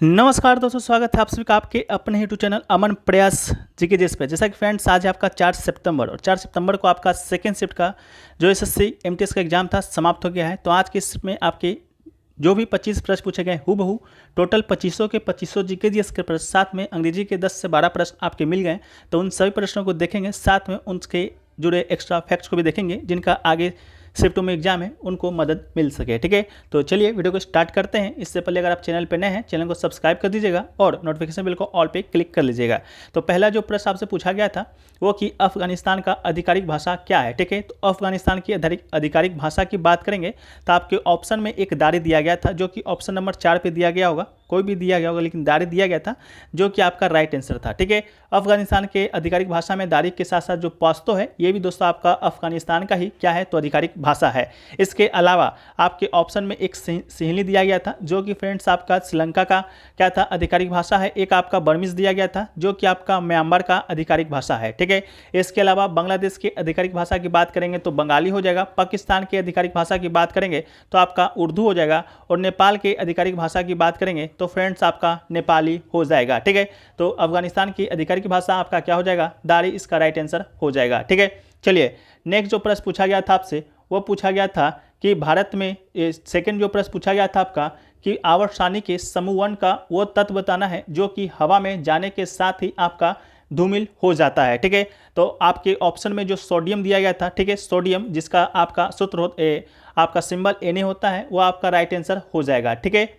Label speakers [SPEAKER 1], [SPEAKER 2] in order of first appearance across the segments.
[SPEAKER 1] नमस्कार दोस्तों, स्वागत है आप सभी का आपके अपने यूट्यूब चैनल अमन प्रयास जीके जिस पे। जैसा कि फ्रेंड्स, आज है आपका 4 सितंबर और 4 सितंबर को आपका सेकेंड शिफ्ट का जो एसएससी एमटीएस का एग्जाम था समाप्त हो गया है। तो आज के शिफ्ट में आपके जो भी 25 प्रश्न पूछे गए हूबहू टोटल 2500 के 2500 जीके जीएस के प्रश्न, साथ में अंग्रेजी के 10 से 12 प्रश्न आपके मिल गए। तो उन सभी प्रश्नों को देखेंगे, साथ में उनके जुड़े एक्स्ट्रा फैक्ट्स को भी देखेंगे जिनका आगे शिफ्टों में एग्जाम है उनको मदद मिल सके। ठीक है, तो चलिए वीडियो को स्टार्ट करते हैं। इससे पहले अगर आप चैनल पर नए हैं, चैनल को सब्सक्राइब कर दीजिएगा और नोटिफिकेशन बिल को ऑल पे क्लिक कर लीजिएगा। तो पहला जो प्रश्न आपसे पूछा गया था वो कि अफगानिस्तान का आधिकारिक भाषा क्या है। ठीक है, तो अफगानिस्तान की आधिकारिक भाषा की बात करेंगे तो आपके ऑप्शन में एक दारी दिया गया था जो कि ऑप्शन नंबर 4 पे दिया गया होगा, कोई भी दिया गया होगा लेकिन दारी दिया गया था जो कि आपका राइट आंसर था। ठीक है, अफगानिस्तान के आधिकारिक भाषा में दारी के साथ साथ जो पश्तो है ये भी दोस्तों आपका अफगानिस्तान का ही क्या है तो आधिकारिक भाषा है। इसके अलावा आपके ऑप्शन में एक सिंहली दिया गया था जो कि फ्रेंड्स आपका श्रीलंका का क्या था आधिकारिक भाषा है। एक आपका बर्मीज दिया गया था जो कि आपका म्यांमार का आधिकारिक भाषा है। ठीक है, इसके अलावा बांग्लादेश की आधिकारिक भाषा की बात करेंगे तो बंगाली हो जाएगा। पाकिस्तान की आधिकारिक भाषा की बात करेंगे तो आपका उर्दू हो जाएगा और नेपाल की आधिकारिक भाषा की बात करेंगे तो फ्रेंड्स आपका नेपाली हो जाएगा। ठीक है, तो अफगानिस्तान की आधिकारिक भाषा आपका क्या हो जाएगा, दारी, इसका राइट आंसर हो जाएगा। ठीक है, चलिए नेक्स्ट जो प्रश्न पूछा गया था आपसे वो पूछा गया था कि भारत में सेकंड जो प्रश्न पूछा गया था आपका कि आवर्तसानी के समूह 1 का वो तत्व बताना है जो कि हवा में जाने के साथ ही आपका धूमिल हो जाता है। ठीक है, तो आपके ऑप्शन में जो सोडियम दिया गया था, ठीक है, सोडियम जिसका आपका सूत्र आपका सिंबल Na होता है, वो आपका राइट आंसर हो जाएगा। ठीक है,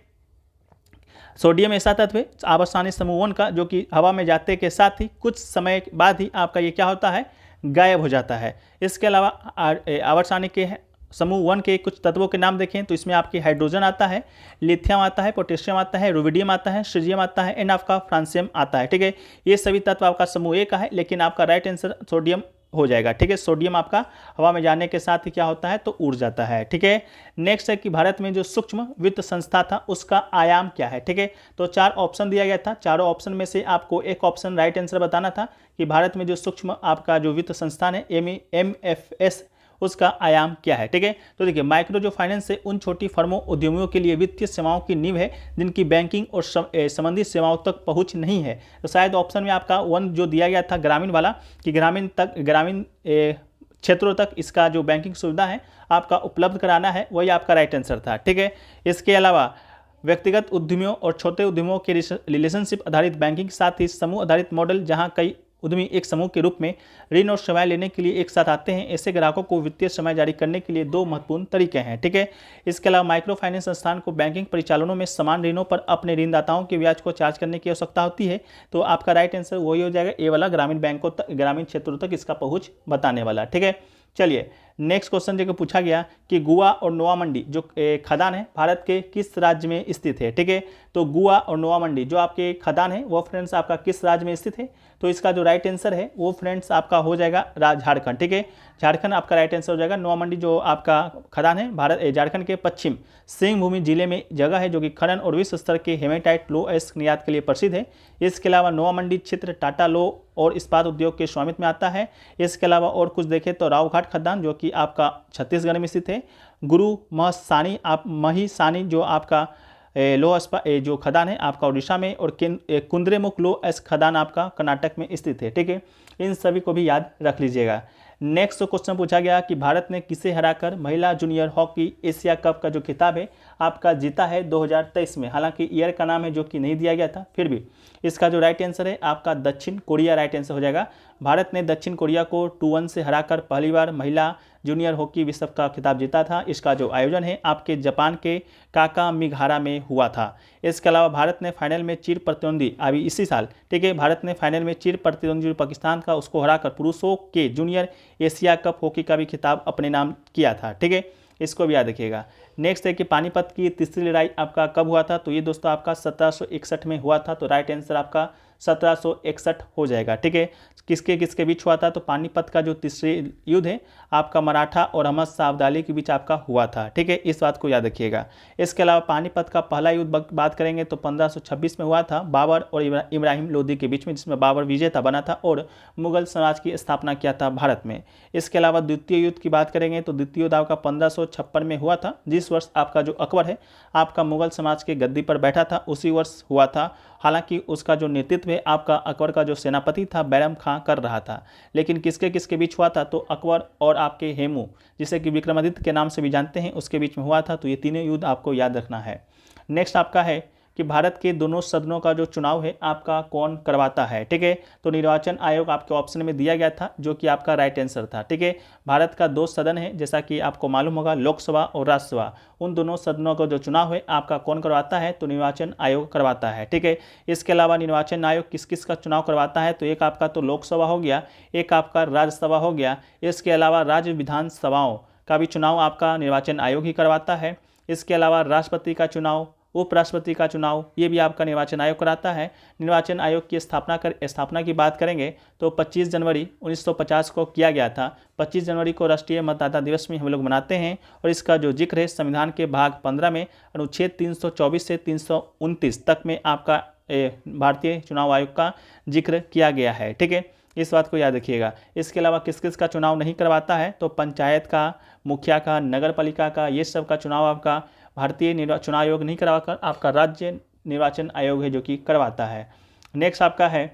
[SPEAKER 1] सोडियम ऐसा तत्व है आवर्तसानी समूह 1 का जो कि हवा में जाते के साथ ही कुछ समय बाद ही आपका ये क्या होता है, गायब हो जाता है। इसके अलावा आवर्तसानी के समूह 1 के कुछ तत्वों के नाम देखें तो इसमें आपके हाइड्रोजन आता है, लिथियम आता है, पोटेशियम आता है, रुबिडियम आता है, सीजियम आता है एंड आपका फ्रांसियम आता है। ठीक है, ये सभी तत्व आपका समूह 1 का है लेकिन आपका राइट आंसर सोडियम हो जाएगा। ठीक है, सोडियम आपका हवा में जाने के साथ ही क्या होता है तो उड़ जाता है। ठीक है, नेक्स्ट है कि भारत में जो सूक्ष्म वित्त संस्था था उसका आयाम क्या है। ठीक है, तो 4 ऑप्शन दिया गया था, चारों ऑप्शन में से आपको एक ऑप्शन राइट आंसर बताना था कि भारत में जो सूक्ष्म आपका जो वित्त संस्थान है MFS उसका आयाम क्या है। ठीक है, तो देखिए माइक्रो जो फाइनेंस है उन छोटी फर्मों उद्यमियों के लिए वित्तीय सेवाओं की नींव है जिनकी बैंकिंग और संबंधित सेवाओं तक पहुंच नहीं है। तो शायद ऑप्शन में आपका 1 जो दिया गया था ग्रामीण वाला कि ग्रामीण क्षेत्रों तक इसका जो बैंकिंग सुविधा है आपका उपलब्ध कराना है, वही आपका राइट आंसर था। ठीक है, इसके अलावा व्यक्तिगत उद्यमियों और छोटे उद्यमों के रिलेशनशिप आधारित बैंकिंग के साथ ही समूह आधारित मॉडल जहां कई उद्यमी एक समूह के रूप में ऋण और सेवाएं लेने के लिए एक साथ आते हैं, ऐसे ग्राहकों को वित्तीय सेवाएं जारी करने के लिए 2 महत्वपूर्ण तरीके हैं। ठीक है, इसके अलावा माइक्रो फाइनेंस संस्थान को बैंकिंग परिचालनों में समान ऋणों पर अपने ऋणदाताओं के ब्याज को चार्ज करने की आवश्यकता होती है। तो आपका राइट आंसर वही हो जाएगा, ए वाला, ग्रामीण बैंकों तक, ग्रामीण क्षेत्रों तक इसका पहुंच बताने वाला। ठीक है, चलिए नेक्स्ट क्वेश्चन जो पूछा गया कि गोवा और नोवा मंडी जो खदान है भारत के किस राज्य में स्थित है। ठीक है, तो गोवा और नोवा मंडी जो आपके खदान है वो फ्रेंड्स आपका किस राज्य में स्थित है, तो इसका जो राइट आंसर है वो फ्रेंड्स आपका हो जाएगा झारखंड। ठीक है, झारखंड आपका राइट आंसर हो जाएगा। नोवा मंडी जो आपका खदान है झारखंड के पश्चिम सिंहभूमि जिले में जगह है जो कि खनन और विश्व स्तर के हेमेटाइट लो अयस्क निर्यात के लिए प्रसिद्ध है। इसके अलावा नोवा मंडी क्षेत्र टाटा लो और इस्पात उद्योग के स्वामित्व में आता है। इसके अलावा और कुछ देखें तो रावघाट खदान जो कि आपका छत्तीसगढ़ में स्थित है। गुरु महिसानी जो आपका जो खदान है आपका उड़ीसा में, और कुंद्रेमुख लो अयस्क खदान आपका कर्नाटक में स्थित है। ठीक है, इन सभी को भी याद रख लीजिएगा। नेक्स्ट क्वेश्चन पूछा गया कि भारत ने किसे हराकर महिला जूनियर हॉकी एशिया कप का जो खिताब है आपका जीता है 2023 में। हालांकि ईयर का नाम है जो कि नहीं दिया गया था, फिर भी इसका जो राइट आंसर है आपका दक्षिण कोरिया राइट आंसर हो जाएगा। भारत ने दक्षिण कोरिया को 2-1 से हराकर पहली बार महिला जूनियर हॉकी विश्व का खिताब जीता था। इसका जो आयोजन है आपके जापान के काकामिगारा में हुआ था। इसके अलावा भारत ने फाइनल में चिर प्रतिद्वंदी अभी इसी साल, ठीक है, भारत ने फाइनल में चिर प्रतिद्वंदी जो पाकिस्तान का उसको हराकर पुरुषों के जूनियर एशिया कप हॉकी का भी खिताब अपने नाम किया था। ठीक है, इसको भी याद रखिएगा। नेक्स्ट है कि पानीपत की तीसरी लड़ाई आपका कब हुआ था, तो ये दोस्तों आपका 1761 में हुआ था। तो राइट आंसर आपका 1761 हो जाएगा। ठीक है, किसके किसके बीच हुआ था, तो पानीपत का जो तीसरी युद्ध है आपका मराठा और अहमद शाह अब्दाली के बीच आपका हुआ था। ठीक है, इस बात को याद रखिएगा। इसके अलावा पानीपत का पहला युद्ध बात करेंगे तो 1526 में हुआ था बाबर और इब्राहिम लोदी के बीच में, जिसमें बाबर विजेता बना था और मुगल साम्राज्य की स्थापना किया था भारत में। इसके अलावा द्वितीय युद्ध की बात करेंगे तो द्वितीय युद्ध आपका 1556 में हुआ था, जिस 40 वर्ष आपका जो अकबर है आपका मुगल समाज के गद्दी पर बैठा था उसी वर्ष हुआ था। हालांकि उसका जो नेतृत्व है आपका अकबर का जो सेनापति था बैरम खां कर रहा था, लेकिन किसके किसके बीच हुआ था, तो अकबर और आपके हेमू जिसे कि विक्रमादित्य के नाम से भी जानते हैं उसके बीच में हुआ था। तो ये तीनों युद्ध आपको याद रखना है। नेक्स्ट आपका है कि भारत के दोनों सदनों का जो चुनाव है आपका कौन करवाता है, ठीक है। तो निर्वाचन आयोग आपके ऑप्शन में दिया गया था जो कि आपका राइट आंसर था, ठीक है। भारत का 2 सदन है जैसा कि आपको मालूम होगा, लोकसभा और राज्यसभा। उन दोनों सदनों का जो चुनाव है आपका कौन करवाता है, तो निर्वाचन आयोग करवाता है, ठीक है। इसके अलावा निर्वाचन आयोग किस किस का चुनाव करवाता है, तो एक आपका तो लोकसभा हो गया, एक आपका राज्यसभा हो गया। इसके अलावा राज्य विधानसभाओं का भी चुनाव आपका निर्वाचन आयोग ही करवाता है। इसके अलावा राष्ट्रपति का चुनाव, उपराष्ट्रपति का चुनाव, ये भी आपका निर्वाचन आयोग कराता है। निर्वाचन आयोग की स्थापना की बात करेंगे तो 25 जनवरी 1950 को किया गया था। 25 जनवरी को राष्ट्रीय मतदाता दिवस में हम लोग मनाते हैं और इसका जो जिक्र है संविधान के भाग 15 में अनुच्छेद 324 से 329 तक में आपका भारतीय चुनाव आयोग का जिक्र किया गया है, ठीक है। इस बात को याद रखिएगा। इसके अलावा किस किस का चुनाव नहीं करवाता है, तो पंचायत का, मुखिया का, नगर पालिका का, ये सब का चुनाव आपका भारतीय चुनाव आयोग नहीं करवाकर आपका राज्य निर्वाचन आयोग है जो कि करवाता है। नेक्स्ट आपका है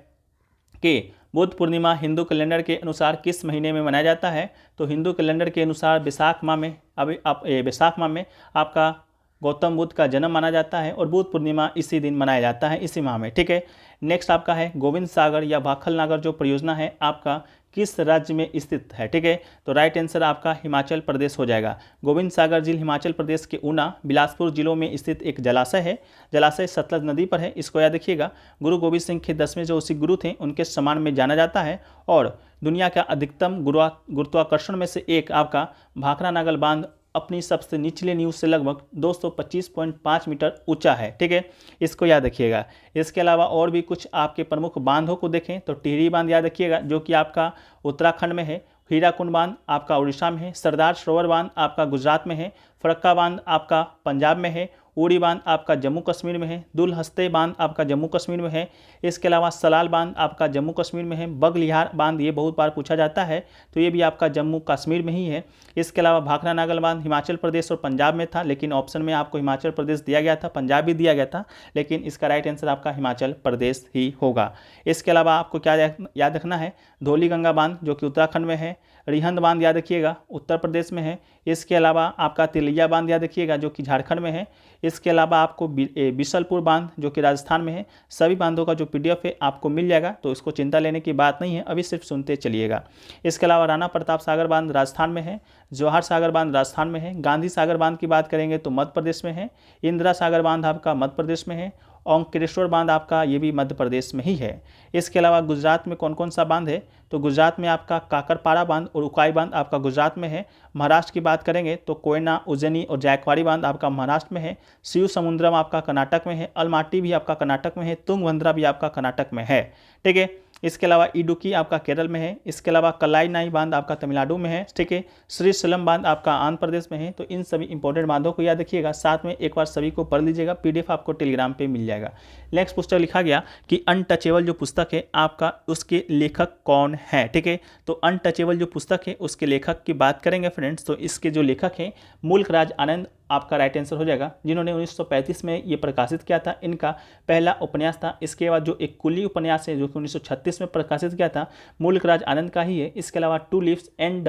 [SPEAKER 1] कि बुद्ध पूर्णिमा हिंदू कैलेंडर के अनुसार किस महीने में मनाया जाता है, तो हिंदू कैलेंडर के अनुसार वैशाख माह में, वैशाख माह में आपका गौतम बुद्ध का जन्म माना जाता है और बुद्ध पूर्णिमा इसी दिन मनाया जाता है, इसी माह में, ठीक है। नेक्स्ट आपका है गोविंद सागर या भाखल नागर जो परियोजना है आपका किस राज्य में स्थित है, ठीक है। तो राइट आंसर आपका हिमाचल प्रदेश हो जाएगा। गोविंद सागर झील हिमाचल प्रदेश के ऊना, बिलासपुर जिलों में स्थित एक जलाशय है। जलाशय सतलज नदी पर है, इसको याद रखिएगा। गुरु गोविंद सिंह के 10वें जो सिख गुरु थे उनके सम्मान में जाना जाता है और दुनिया का अधिकतम गुरुत्वाकर्षण में से एक आपका भाखड़ा नागल बांध अपनी सबसे निचले नींव से लगभग 225.5 मीटर ऊंचा है, ठीक है। इसको याद रखिएगा। इसके अलावा और भी कुछ आपके प्रमुख बांधों को देखें तो टिहरी बांध याद रखिएगा जो कि आपका उत्तराखंड में है। हीराकुंड बांध आपका उड़ीसा में है। सरदार सरोवर बांध आपका गुजरात में है। फरक्का बांध आपका पंजाब में है। उड़ी बांध आपका जम्मू कश्मीर में है। दुल हस्ते बांध आपका जम्मू कश्मीर में है। इसके अलावा सलाल बांध आपका जम्मू कश्मीर में है। बगलिहार बांध ये बहुत बार पूछा जाता है तो ये भी आपका जम्मू कश्मीर में ही है। इसके अलावा भाखड़ा नागल बांध हिमाचल प्रदेश और पंजाब में था, लेकिन ऑप्शन में आपको हिमाचल प्रदेश दिया गया था, पंजाब भी दिया गया था, लेकिन इसका राइट आंसर आपका हिमाचल प्रदेश ही होगा। इसके अलावा आपको क्या याद रखना है, धौलीगंगा बांध जो कि उत्तराखंड में है। रिहंद बांध याद रखिएगा उत्तर प्रदेश में है। इसके अलावा आपका तिलैया बांध याद रखिएगा जो कि झारखंड में है। इसके अलावा आपको बिशलपुर बांध जो कि राजस्थान में है। सभी बांधों का जो PDF है आपको मिल जाएगा, तो इसको चिंता लेने की बात नहीं है, अभी सिर्फ सुनते चलिएगा। इसके अलावा राणा प्रताप सागर बांध राजस्थान में है। जवाहर सागर बांध राजस्थान में है। गांधी सागर बांध की बात करेंगे तो मध्य प्रदेश में है। इंदिरा सागर बांध आपका मध्य प्रदेश में है। ओंकारेश्वर बांध आपका ये भी मध्य प्रदेश में ही है। इसके अलावा गुजरात में कौन कौन सा बांध है, तो गुजरात में आपका काकरपाड़ा बांध और उकाई बांध आपका गुजरात में है। महाराष्ट्र की बात करेंगे तो कोयना, उज्जैनी और जायकवाड़ी बांध आपका महाराष्ट्र में है। शिव समुद्रम आपका कर्नाटक में है। अलमाटी भी आपका कर्नाटक में है। तुंगभद्रा भी आपका कर्नाटक में है, ठीक है। इसके अलावा इडुक्की आपका केरल में है। इसके अलावा कलाई नाई बांध आपका तमिलनाडु में है, ठीक है। श्री सलम बांध आपका आंध्र प्रदेश में है। तो इन सभी इंपॉर्टेंट बांधों को याद रखिएगा, साथ में एक बार सभी को पढ़ लीजिएगा, PDF आपको टेलीग्राम पे मिल जाएगा। नेक्स्ट पुस्तक लिखा गया कि अनटचेबल जो पुस्तक है आपका उसके लेखक कौन है, ठीक है। तो अनटचेबल जो पुस्तक है उसके लेखक की बात करेंगे फ्रेंड्स, तो इसके जो लेखक हैं मुल्क राज आनंद आपका राइट आंसर हो जाएगा, जिन्होंने 1935 में ये प्रकाशित किया था। इनका पहला उपन्यास था। इसके बाद जो एक कुली उपन्यास है जो कि 1936 में प्रकाशित किया था, मुल्क राज आनंद का ही है। इसके अलावा two leaves and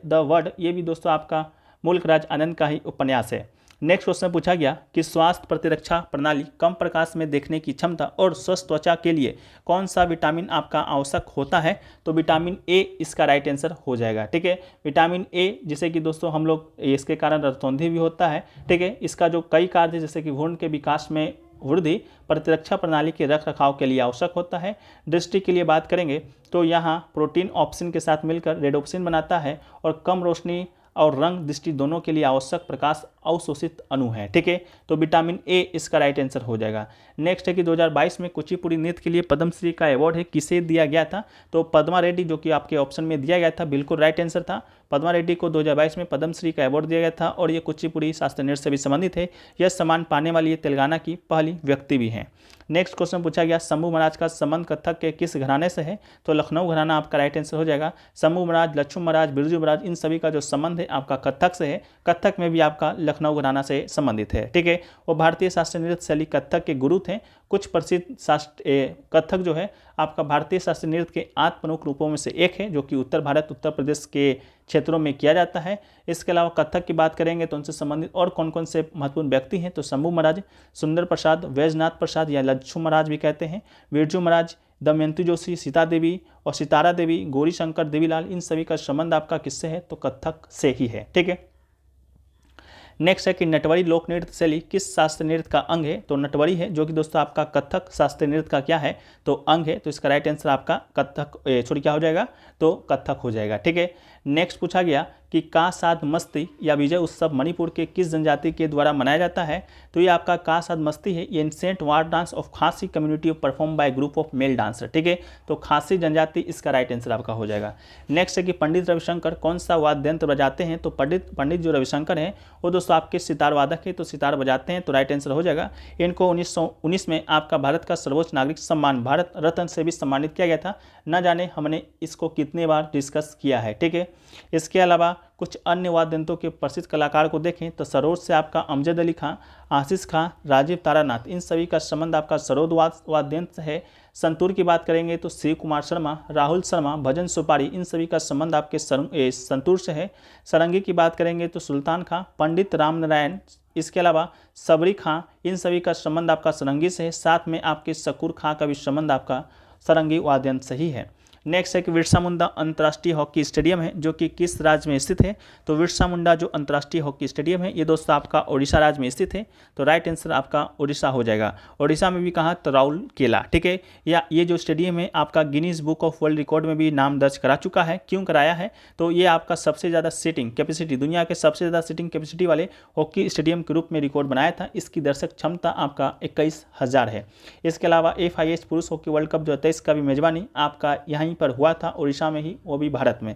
[SPEAKER 1] the word ये भी दोस्तों आपका मुल्क राज आनंद का ही उपन्यास है। नेक्स्ट क्वेश्चन पूछा गया कि स्वास्थ्य प्रतिरक्षा प्रणाली, कम प्रकाश में देखने की क्षमता और स्वस्थ त्वचा के लिए कौन सा विटामिन आपका आवश्यक होता है, तो विटामिन ए इसका राइट आंसर हो जाएगा, ठीक है। विटामिन ए जिसे कि दोस्तों हम लोग इसके कारण रतौंधी भी होता है, ठीक है। इसका जो कई कार्य जैसे कि भ्रूण के विकास में वृद्धि, प्रतिरक्षा प्रणाली के रख रखाव के लिए आवश्यक होता है। दृष्टि के लिए बात करेंगे तो यहाँ प्रोटीन ऑप्शन के साथ मिलकर रेडोप्सिन बनाता है और कम रोशनी और रंग दृष्टि दोनों के लिए आवश्यक प्रकाश अवशोषित अणु है। ठीक है, तो विटामिन ए इसका राइट आंसर हो जाएगा। नेक्स्ट है कि 2022 में कुचिपुड़ी नृत्य के लिए पद्मश्री का अवार्ड है, किसे दिया गया था? तो पद्मा रेड्डी, जो कि आपके ऑप्शन में दिया गया था, बिल्कुल राइट आंसर था। पद्मा रेड्डी को 2022 में पद्मश्री का अवार्ड दिया गया था और ये कुचिपुड़ी शास्त्रीय नृत्य से भी संबंधित है। यह सम्मान पाने वाली ये तेलंगाना की पहली व्यक्ति भी है। नेक्स्ट क्वेश्चन पूछा गया, शंभू महाराज का संबंध कथक के किस घराने से है? तो लखनऊ घराना आपका राइट आंसर हो जाएगा। शंभू महाराज, लक्ष्मण महाराज, बिरजू महाराज, इन सभी का जो संबंध है आपका कथक से है। कथक में भी आपका लखनऊ घराना से संबंधित है। ठीक है, वो भारतीय शास्त्रीय नृत्य शैली कथक के गुरु थे। कुछ प्रसिद्ध कथक जो है आपका भारतीय शास्त्रीय नृत्य के 8 प्रमुख रूपों में से एक है, जो कि उत्तर भारत, उत्तर प्रदेश के क्षेत्रों में किया जाता है। इसके अलावा कथक की बात करेंगे तो उनसे संबंधित और कौन कौन से महत्वपूर्ण व्यक्ति हैं? तो शंभू महाराज, सुंदर प्रसाद, वैजनाथ प्रसाद या लक्ष्मण महाराज भी कहते हैं, बिरजू महाराज, दमयंती जोशी, सीता देवी और सितारा देवी, गौरी शंकर देवीलाल, इन सभी का संबंध आपका किससे है? तो कथक से ही है। ठीक है, नेक्स्ट है कि नटवरी लोक नृत्य शैली किस शास्त्रीय नृत्य का अंग है? तो नटवरी है, जो कि दोस्तों आपका कथक शास्त्रीय नृत्य का क्या है? तो अंग है। तो इसका राइट आंसर आपका कथक क्या हो जाएगा? तो कथक हो जाएगा। ठीक है, नेक्स्ट पूछा गया कि का साध मस्ती या विजय उत्सव मणिपुर के किस जनजाति के द्वारा मनाया जाता है? तो ये आपका का साध मस्ती है, ये एंशिएंट वार डांस ऑफ खासी community perform by group of male dancer. ठीक है, तो खासी जनजाति इसका राइट आंसर आपका हो जाएगा। नेक्स्ट है कि पंडित रविशंकर कौन सा वाद्य यंत्र बजाते हैं? तो पंडित जो रविशंकर हैं वो दोस्तों आपके सितार वादक है, तो सितार बजाते हैं, तो राइट आंसर हो जाएगा। इनको 1919 में आपका भारत का सर्वोच्च नागरिक सम्मान भारत रत्न से भी सम्मानित किया गया था। न जाने हमने इसको कितने बार डिस्कस किया है। ठीक है, इसके अलावा कुछ अन्य वाद्य यंत्रों के प्रसिद्ध कलाकार को देखें तो सरोद से आपका अमजद अली खां, आशीष खां, राजीव तारानाथ, इन सभी का संबंध आपका सरोद वाद्य यंत्र है। संतूर की बात करेंगे तो शिव कुमार शर्मा, राहुल शर्मा, भजन सुपारी, इन सभी का संबंध आपके संतूर से है। सारंगी की बात करेंगे तो सुल्तान खां, पंडित राम नारायण, इसके अलावा सबरी खां, इन सभी का संबंध आपका सारंगी से है। साथ में आपके शकूर खां का भी संबंध आपका सारंगी वाद्य यंत्र से ही है। नेक्स्ट है कि बिरसा मुंडा अंतर्राष्ट्रीय हॉकी स्टेडियम है, जो कि किस राज्य में स्थित है? तो बिरसा मुंडा जो अंतर्राष्ट्रीय हॉकी स्टेडियम है ये दोस्तों आपका ओडिशा राज्य में स्थित है, तो राइट आंसर आपका ओडिशा हो जाएगा। ओडिशा में भी कहा तो राउरकेला। ठीक है, या ये जो स्टेडियम है आपका Guinness book of world record में भी नाम दर्ज करा चुका है। क्यों कराया है? तो ये आपका सबसे ज़्यादा सीटिंग कैपेसिटी, दुनिया के सबसे ज़्यादा सीटिंग कैपेसिटी वाले हॉकी स्टेडियम के रूप में रिकॉर्ड बनाया था। इसकी दर्शक क्षमता आपका 21,000 है। इसके अलावा FIH पुरुष हॉकी वर्ल्ड कप 2023 का भी मेजबानी आपका यहीं पर हुआ था, उड़ीसा में ही, वो भी भारत में।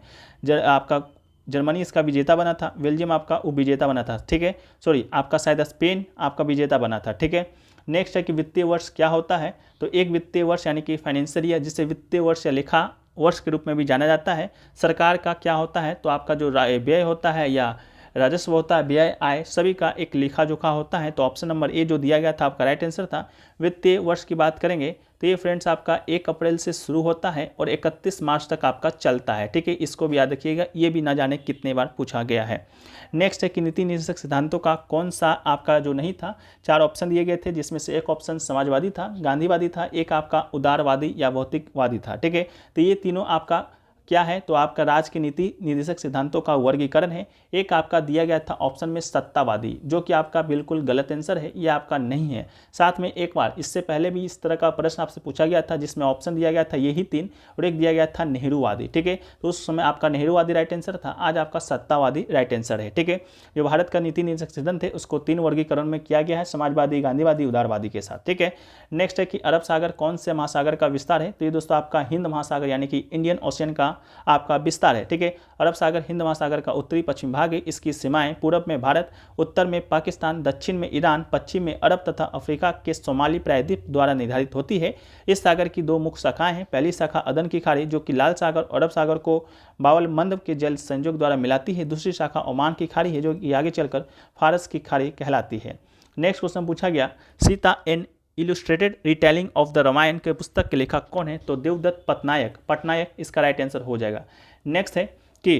[SPEAKER 1] आपका जर्मनी इसका विजेता बना था, बेल्जियम आपका उपविजेता बना था। ठीक है, सॉरी आपका शायद स्पेन आपका विजेता बना था। ठीक है, नेक्स्ट है कि वित्तीय वर्ष क्या होता है? तो एक वित्तीय वर्ष यानी कि फाइनेंशियल ईयर, जिसे वित्तीय वर्ष या लेखा वर्ष के रूप में भी जाना जाता है, सरकार का क्या होता है? तो आपका जो व्यय होता है या राजस्व होता है, व्यय आय, सभी का एक लेखा जोखा होता है। तो ऑप्शन नंबर ए जो दिया गया था आपका राइट आंसर था। वित्तीय वर्ष की बात करेंगे तो ये फ्रेंड्स आपका 1 अप्रैल से शुरू होता है और 31 मार्च तक आपका चलता है। ठीक है, इसको भी याद रखिएगा, ये भी ना जाने कितने बार पूछा गया है। नेक्स्ट है कि नीति निर्देशक सिद्धांतों का कौन सा आपका जो नहीं था? 4 ऑप्शन दिए गए थे, जिसमें से एक ऑप्शन समाजवादी था, गांधीवादी था, एक आपका उदारवादी या भौतिकवादी था। ठीक है, तो ये तीनों आपका क्या है? तो आपका राज्य के नीति निर्देशक सिद्धांतों का वर्गीकरण है। एक आपका दिया गया था ऑप्शन में सत्तावादी, जो कि आपका बिल्कुल गलत आंसर है, ये आपका नहीं है। साथ में एक बार इससे पहले भी इस तरह का प्रश्न आपसे पूछा गया था, जिसमें ऑप्शन दिया गया था यही 3 और एक दिया गया था नेहरूवादी। ठीक है, तो उस समय आपका नेहरूवादी राइट आंसर था, आज आपका सत्तावादी राइट आंसर है। ठीक है, जो भारत का नीति निर्देशक सिद्धांत है उसको 3 वर्गीकरण में किया गया है, समाजवादी, गांधीवादी, उदारवादी के साथ। ठीक है, नेक्स्ट है कि अरब सागर कौन से महासागर का विस्तार है? तो ये दोस्तों आपका हिंद महासागर यानी कि इंडियन ओशियन का आपका विस्तार है। ठीक है, अरब सागर हिंद महासागर का उत्तरी पश्चिम भाग है। इसकी सीमाएं पूर्व में भारत, उत्तर में पाकिस्तान, दक्षिण में ईरान, पश्चिम में अरब तथा अफ्रीका के सोमाली प्रायद्वीप द्वारा निर्धारित होती है। इस सागर की 2 मुख्य शाखाएं हैं। पहली शाखा अदन की खाड़ी, जो कि लाल सागर और अरब सागर को बावल मंदब के जल संयोग द्वारा मिलाती है। दूसरी शाखा ओमान की खाड़ी है, जो कि आगे चलकर फारस की खाड़ी कहलाती है। नेक्स्ट क्वेश्चन पूछा गया, Sita an illustrated retelling of the Ramayana के पुस्तक के लेखक कौन है? तो देवदत्त पटनायक इसका राइट आंसर हो जाएगा। नेक्स्ट है कि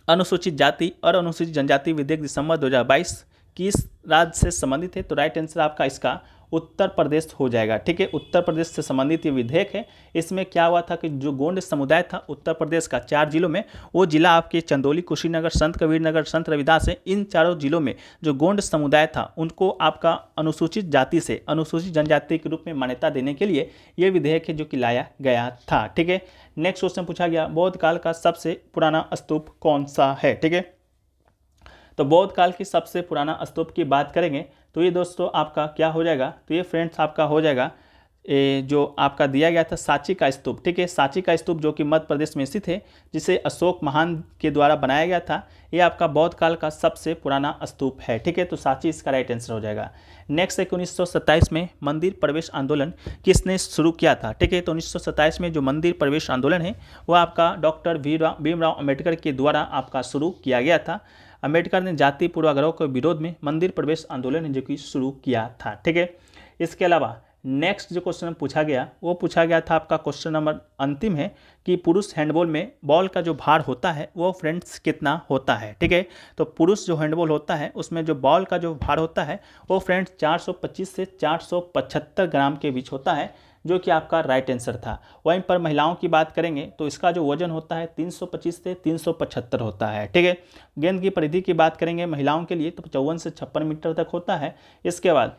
[SPEAKER 1] अनुसूचित जाति और अनुसूचित जनजाति विधेयक दिसंबर 2022 किस राज्य से संबंधित है? तो राइट आंसर आपका इसका उत्तर प्रदेश हो जाएगा। ठीक है, उत्तर प्रदेश से संबंधित ये विधेयक है। इसमें क्या हुआ था कि जो गोंड समुदाय था उत्तर प्रदेश का 4 जिलों में, वो जिला आपके चंदौली, कुशीनगर, संत कबीर नगर, संत रविदास है। इन चारों जिलों में जो गोंड समुदाय था उनको आपका अनुसूचित जाति से अनुसूचित जनजाति के रूप में मान्यता देने के लिए ये विधेयक है जो कि लाया गया था। ठीक है, नेक्स्ट क्वेश्चन पूछा गया, बौद्ध काल का सबसे पुराना स्तूप कौन सा है? ठीक है, तो बौद्ध काल की सबसे पुराना स्तूप की बात करेंगे तो ये दोस्तों आपका क्या हो जाएगा, तो ये फ्रेंड्स आपका हो जाएगा जो आपका दिया गया था सांची का स्तूप। ठीक है, सांची का स्तूप जो कि मध्य प्रदेश में स्थित है, जिसे अशोक महान के द्वारा बनाया गया था, ये आपका बौद्ध काल का सबसे पुराना स्तूप है। ठीक है, तो सांची इसका राइट आंसर हो जाएगा। नेक्स्ट है 1927 में मंदिर प्रवेश आंदोलन किसने शुरू किया था। ठीक है, तो 1927 में जो मंदिर प्रवेश आंदोलन है वो आपका डॉक्टर भीमराव अम्बेडकर के द्वारा आपका शुरू किया गया था। अम्बेडकर ने जाति पूर्वाग्रह के विरोध में मंदिर प्रवेश आंदोलन जो कि शुरू किया था। ठीक है, इसके अलावा नेक्स्ट जो क्वेश्चन पूछा गया वो पूछा गया था आपका क्वेश्चन नंबर अंतिम है कि पुरुष हैंडबॉल में बॉल का जो भार होता है वो फ्रेंड्स कितना होता है। ठीक है, तो पुरुष जो हैंडबॉल होता है उसमें जो बॉल का जो भार होता है वो फ्रेंड्स 425 से 475 ग्राम के बीच होता है, जो कि आपका राइट आंसर था। वहीं पर महिलाओं की बात करेंगे तो इसका जो वजन होता है 325 से 375 होता है। ठीक है, गेंद की परिधि की बात करेंगे महिलाओं के लिए तो 54 से 56 मीटर तक होता है। इसके बाद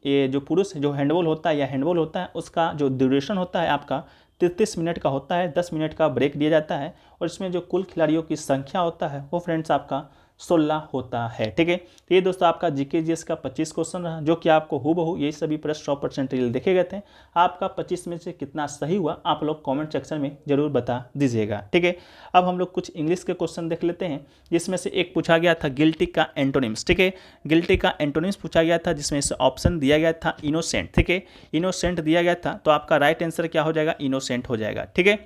[SPEAKER 1] जो पुरुष जो हैंडबॉल होता है या हैंडबॉल होता है उसका जो ड्यूरेशन होता है आपका 33 मिनट का होता है, 10 मिनट का ब्रेक दिया जाता है और इसमें जो कुल खिलाड़ियों की संख्या होता है वो फ्रेंड्स आपका 16 होता है। ठीक है, तो ये दोस्तों आपका जीके जीएस का 25 क्वेश्चन रहा, जो कि आपको हूबहू ये सभी प्रश्न 100% रियल देखे गए थे। आपका 25 में से कितना सही हुआ आप लोग कमेंट सेक्शन में जरूर बता दीजिएगा। ठीक है, अब हम लोग कुछ इंग्लिश के क्वेश्चन देख लेते हैं, जिसमें से एक पूछा गया था गिल्टी का एंटोनिम्स। ठीक है, गिल्टी का एंटोनिम्स पूछा गया था, जिसमें से ऑप्शन दिया गया था इनोसेंट। ठीक है, इनोसेंट दिया गया था, तो आपका राइट आंसर क्या हो जाएगा, इनोसेंट हो जाएगा। ठीक है,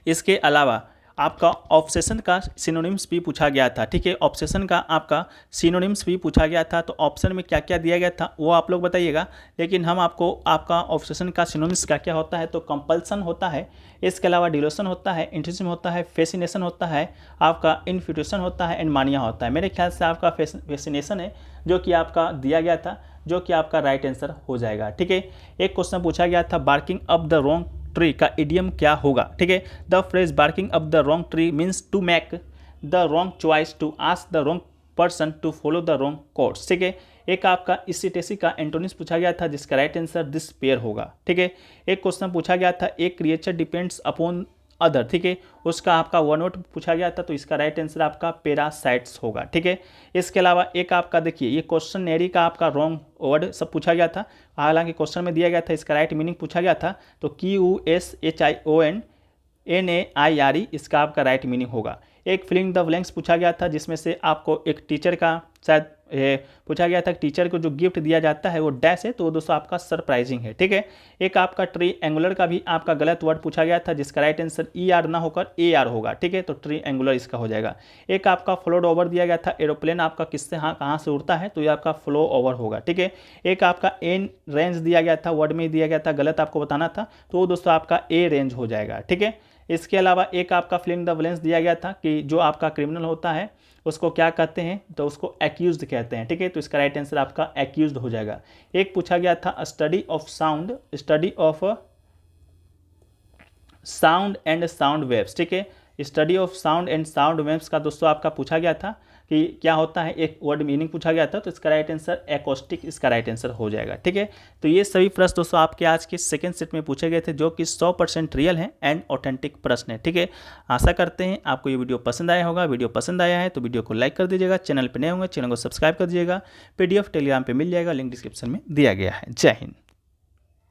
[SPEAKER 1] इसके अलावा आपका ऑब्सेशन का सिनोनिम्स भी पूछा गया था। ठीक है, ऑब्सेशन का आपका सिनोनिम्स भी पूछा गया था, तो ऑप्शन में क्या क्या दिया गया था वो आप लोग बताइएगा, लेकिन हम आपको आपका ऑब्सेशन का सिनोनिम्स क्या क्या होता है, तो कंपल्सन होता है, इसके अलावा डिलोशन होता है, इंट्यूसिज्म होता है, फैसिनेशन होता है, आपका इन्फ्यूटेशन होता है, एंड मानिया होता है। मेरे ख्याल से आपका फैसिनेशन है जो कि आपका दिया गया था, जो कि आपका राइट आंसर हो जाएगा। ठीक है, एक क्वेश्चन पूछा गया था barking up the wrong tree का इडियम क्या होगा। ठीक है, the phrase barking up the wrong tree means to make the wrong choice, to ask the wrong person to follow the wrong course. ठीक है, एक आपका इसिटेसी का एंटोनिम्स पूछा गया था, जिसका राइट आंसर डिस्पेयर होगा। ठीक है, एक क्वेश्चन पूछा गया था एक क्रिएचर डिपेंड्स अपॉन अदर। ठीक है, उसका आपका वन वर्ड पूछा गया था, तो इसका राइट आंसर आपका पैरासाइट्स होगा। ठीक है, इसके अलावा एक आपका देखिए ये क्वेश्चनरी का आपका रॉन्ग वर्ड सब पूछा गया था, हालांकि क्वेश्चन में दिया गया था, इसका राइट मीनिंग पूछा गया था, तो QUSHION इसका आपका राइट मीनिंग होगा। एक फिलिंग द ब्लैंक्स पूछा गया था, जिसमें से आपको एक टीचर का शायद पूछा गया था, टीचर को जो गिफ्ट दिया जाता है वो डैश है, तो वो दोस्तों आपका सरप्राइजिंग है। ठीक है, एक आपका ट्री एंगुलर का भी आपका गलत वर्ड पूछा गया था, जिसका राइट आंसर ER ना होकर AR होगा। ठीक है, तो ट्री एंगुलर इसका हो जाएगा। एक आपका फ्लोड ओवर दिया गया था, एरोप्लेन आपका किससे कहाँ से उड़ता है, तो ये आपका फ्लो ओवर होगा। ठीक है, एक आपका एन रेंज दिया गया था, वर्ड में दिया गया था, गलत आपको बताना था, तो वो दोस्तों आपका A रेंज हो जाएगा। ठीक है, इसके अलावा एक आपका फिलिंग द ब्लैंक्स दिया गया था कि जो आपका क्रिमिनल होता है उसको क्या कहते हैं, तो उसको एक्यूज्ड कहते हैं। ठीक है, तो इसका राइट आंसर आपका एक्यूज्ड हो जाएगा। एक पूछा गया था study of sound and sound waves. ठीक है, study of sound and sound waves का दोस्तों आपका पूछा गया था कि क्या होता है, एक वर्ड मीनिंग पूछा गया था, तो इसका राइट आंसर एकॉस्टिक इसका राइट आंसर हो जाएगा। ठीक है, तो ये सभी प्रश्न दोस्तों आपके आज के सेकंड सेट में पूछे गए थे, जो कि 100% रियल हैं एंड ऑथेंटिक प्रश्न है। ठीक है, आशा करते हैं आपको ये वीडियो पसंद आया होगा। वीडियो पसंद आया है तो वीडियो को लाइक कर दीजिएगा, चैनल पर नए होंगे चैनल को सब्सक्राइब कर दीजिएगा, PDF टेलीग्राम पर मिल जाएगा, लिंक डिस्क्रिप्शन में दिया गया है। जय हिंद।